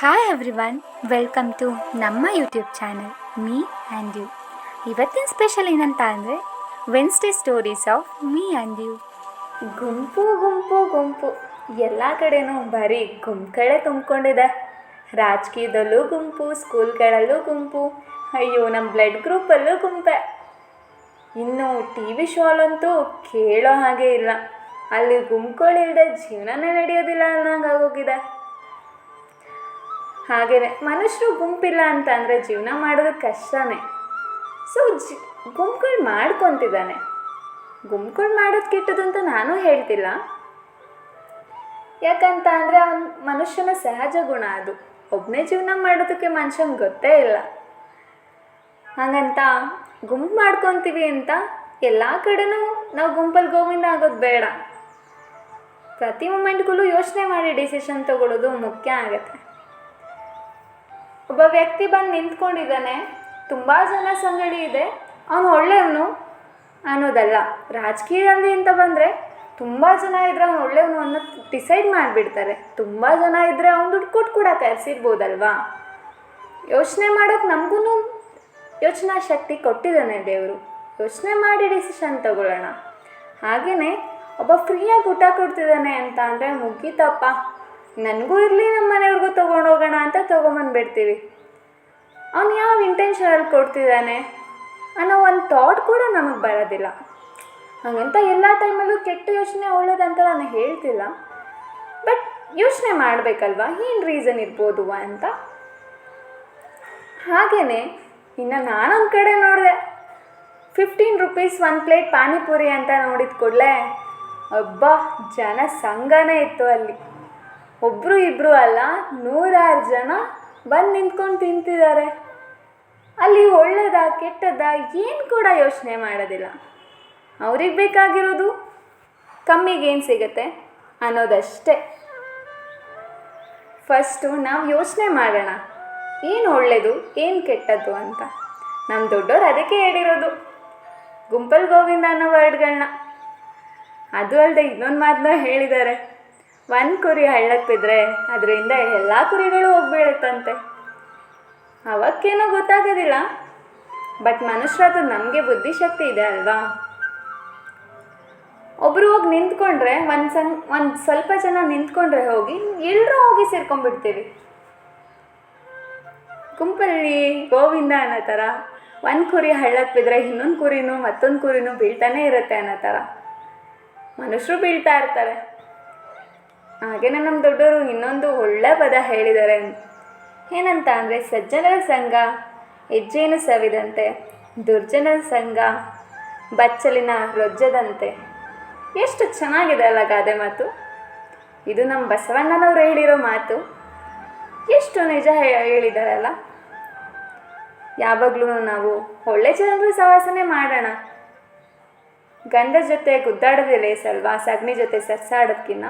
Hi everyone, welcome to ನಮ್ಮ YouTube channel me and you. ಇವತ್ತಿನ special ಏನಂತ ಅಂದರೆ Wednesday stories of me and you. ಗುಂಪು ಗುಂಪು ಗುಂಪು ಎಲ್ಲ ಕಡೆನೂ ಬರೀ ಗುಂಪುಗಳೇ ತುಂಬಿಕೊಂಡಿದೆ. ರಾಜಕೀಯದಲ್ಲೂ ಗುಂಪು, ಸ್ಕೂಲ್ಗಳಲ್ಲೂ ಗುಂಪು, ಅಯ್ಯೋ ನಮ್ಮ ಬ್ಲಡ್ ಗ್ರೂಪಲ್ಲೂ ಗುಂಪೆ. ಇನ್ನು ಟಿ ವಿ ಶೋಲಂತೂ ಕೇಳೋ ಹಾಗೆ ಇಲ್ಲ. ಅಲ್ಲಿ ಗುಂಪುಗಳಿಲ್ಲದೆ ಜೀವನನೇ ನಡೆಯೋದಿಲ್ಲ ಅನ್ನೋಂಗೆ ಆಗೋಗಿದೆ. ಹಾಗೆಯೇ ಮನುಷ್ಯರು ಗುಂಪಿಲ್ಲ ಅಂತ ಅಂದರೆ ಜೀವನ ಮಾಡೋದು ಕಷ್ಟನೇ. ಸೊ ಗುಂಪುಗಳು ಮಾಡ್ಕೊತಿದ್ದಾನೆ. ಗುಂಪುಗಳು ಮಾಡೋದು ಕೆಟ್ಟದು ಅಂತ ನಾನು ಹೇಳ್ತಿಲ್ಲ. ಯಾಕಂತ ಅಂದರೆ ಮನುಷ್ಯನ ಸಹಜ ಗುಣ ಅದು. ಒಬ್ಬನೇ ಜೀವನ ಮಾಡೋದಕ್ಕೆ ಮನುಷ್ಯನಿಗೆ ಗೊತ್ತೇ ಇಲ್ಲ. ಹಾಗಂತ ಗುಂಪು ಮಾಡ್ಕೊತೀವಿ ಅಂತ ಎಲ್ಲ ಕಡೆನೂ ನಾವು ಗುಂಪಲ್ಲಿ ಗೋವಿಂದ ಆಗೋದು ಬೇಡ. ಪ್ರತಿ ಮೂಮೆಂಟ್ಗಳೂ ಯೋಚನೆ ಮಾಡಿ ಡಿಸಿಷನ್ ತಗೊಳ್ಳೋದು ಮುಖ್ಯ ಆಗುತ್ತೆ. ಒಬ್ಬ ವ್ಯಕ್ತಿ ಬಂದು ನಿಂತ್ಕೊಂಡಿದ್ದಾನೆ, ತುಂಬ ಜನ ಸಂಗಡಿ ಇದೆ, ಅವನು ಒಳ್ಳೆಯವನು ಅನ್ನೋದಲ್ಲ. ರಾಜಕೀಯದಲ್ಲಿ ಅಂತ ಬಂದರೆ ತುಂಬ ಜನ ಇದ್ದರೆ ಅವನು ಒಳ್ಳೆಯವನು ಅನ್ನೋದು ಡಿಸೈಡ್ ಮಾಡಿಬಿಡ್ತಾರೆ. ತುಂಬ ಜನ ಇದ್ದರೆ ಅವ್ನು ದುಡ್ಡು ಕೊಟ್ಟು ಕೂಡ ಕಲಿಸಿರ್ಬೋದಲ್ವಾ. ಯೋಚನೆ ಮಾಡೋಕ್ಕೆ ನಮಗೂ ಯೋಚನಾ ಶಕ್ತಿ ಕೊಟ್ಟಿದ್ದಾನೆ ದೇವರು. ಯೋಚನೆ ಮಾಡಿ ಡಿಸಿಷನ್ ತಗೊಳ್ಳೋಣ. ಹಾಗೆಯೇ ಒಬ್ಬ ಫ್ರೀಯಾಗಿ ಊಟ ಕೊಡ್ತಿದ್ದಾನೆ ಅಂತ ಅಂದರೆ ಮುಗೀತಪ್ಪ, ನನಗೂ ಇರಲಿ ನಮ್ಮ ಮನೆಯವ್ರಿಗೂ ತೊಗೊಂಡೋಗೋಣ ಅಂತ ತೊಗೊಂಬಂದುಬಿಡ್ತೀವಿ. ಅವನು ಯಾವ ಇಂಟೆನ್ಷನಲ್ಲಿ ಕೊಡ್ತಿದ್ದಾನೆ ಅನ್ನೋ ಒಂದು ಥಾಟ್ ಕೂಡ ನಮಗೆ ಬರೋದಿಲ್ಲ. ಹಾಗಂತ ಎಲ್ಲ ಟೈಮಲ್ಲೂ ಕೆಟ್ಟ ಯೋಚನೆ ಒಳ್ಳೇದಂತ ನಾನು ಹೇಳ್ತಿಲ್ಲ, ಬಟ್ ಯೋಚನೆ ಮಾಡಬೇಕಲ್ವ ಏನು ರೀಸನ್ ಇರ್ಬೋದು ಅಂತ. ಹಾಗೆಯೇ ಇನ್ನು ನಾನೊಂದು ಕಡೆ ನೋಡಿದೆ, 15 ರೂಪೀಸ್ ಒಂದು ಪ್ಲೇಟ್ ಪಾನಿಪುರಿ ಅಂತ ನೋಡಿದ ಕೂಡಲೇ ಅಬ್ಬಾ ಜನ ಸಂಘನೇ ಇತ್ತು ಅಲ್ಲಿ. ಒಬ್ಬರು ಇಬ್ಬರು ಅಲ್ಲ, 100 ಜನ ಬಂದು ನಿಂತ್ಕೊಂಡು ತಿಂತಿದ್ದಾರೆ. ಅಲ್ಲಿ ಒಳ್ಳೆಯದ ಕೆಟ್ಟದ ಏನು ಕೂಡ ಯೋಚನೆ ಮಾಡೋದಿಲ್ಲ. ಅವ್ರಿಗೆ ಬೇಕಾಗಿರೋದು ಕಮ್ಮಿಗೇನು ಸಿಗುತ್ತೆ ಅನ್ನೋದಷ್ಟೇ. ಫಸ್ಟು ನಾವು ಯೋಚನೆ ಮಾಡೋಣ, ಏನು ಒಳ್ಳೆಯದು ಏನು ಕೆಟ್ಟದ್ದು ಅಂತ. ನಮ್ಮ ದೊಡ್ಡವ್ರು ಅದಕ್ಕೆ ಹೇಳಿರೋದು ಗುಂಪಲ್ಲಿ ಗೋವಿಂದ ಅನ್ನೋ ವರ್ಡ್ಗಳನ್ನ. ಅದು ಅಲ್ಲದೆ ಇನ್ನೊಂದು ಮಾತನ್ನ ಹೇಳಿದ್ದಾರೆ, ಒಂದು ಕುರಿ ಹಳ್ಳಕ್ಕೆ ಬಿದ್ದರೆ ಅದರಿಂದ ಎಲ್ಲ ಕುರಿಗಳು ಹೋಗ್ಬೀಳುತ್ತಂತೆ. ಅವಕ್ಕೇನೋ ಗೊತ್ತಾಗೋದಿಲ್ಲ, ಬಟ್ ಮನುಷ್ಯರದು ನಮಗೆ ಬುದ್ಧಿಶಕ್ತಿ ಇದೆ ಅಲ್ವಾ. ಒಬ್ಬರು ಹೋಗಿ ನಿಂತ್ಕೊಂಡ್ರೆ ಒಂದು ಸ್ವಲ್ಪ ಜನ ನಿಂತ್ಕೊಂಡ್ರೆ ಹೋಗಿ ಎಲ್ಲರೂ ಹೋಗಿ ಸೇರ್ಕೊಂಡ್ಬಿಡ್ತೀವಿ. ಗುಂಪಲ್ಲಿ ಗೋವಿಂದ ಅನ್ನೋ ಥರ ಒಂದು ಕುರಿ ಹಳ್ಳಕ್ಕೆ ಬಿದ್ದರೆ ಇನ್ನೊಂದು ಕುರಿನೂ ಮತ್ತೊಂದು ಕುರಿನೂ ಬೀಳ್ತಾನೆ ಇರುತ್ತೆ ಅನ್ನೋ ಥರ ಮನುಷ್ಯರು ಬೀಳ್ತಾ ಇರ್ತಾರೆ. ಹಾಗೆಯೇ ನಮ್ಮ ದೊಡ್ಡವರು ಇನ್ನೊಂದು ಒಳ್ಳೆ ಪದ ಹೇಳಿದ್ದಾರೆ. ಏನಂತ ಅಂದರೆ, ಸಜ್ಜನರ ಸಂಘ ಹೆಜ್ಜೆಯನ್ನು ಸವಿದಂತೆ, ದುರ್ಜನರ ಸಂಘ ಬಚ್ಚಲಿನ ರೊಜ್ಜದಂತೆ. ಎಷ್ಟು ಚೆನ್ನಾಗಿದೆ ಅಲ್ಲ ಗಾದೆ ಮಾತು. ಇದು ನಮ್ಮ ಬಸವಣ್ಣನವರು ಹೇಳಿರೋ ಮಾತು. ಎಷ್ಟು ನಿಜ ಹೇಳಿದಾರಲ್ಲ. ಯಾವಾಗಲೂ ನಾವು ಒಳ್ಳೆ ಜನರು ಸಹವಾಸನೆ ಮಾಡೋಣ. ಗಂಡ ಜೊತೆ ಗುದ್ದಾಡೋದೇ ಲೇಸಲ್ವಾ, ಸಗಣಿ ಜೊತೆ ಸರ್ಸಾಡೋದಕ್ಕಿಂತ.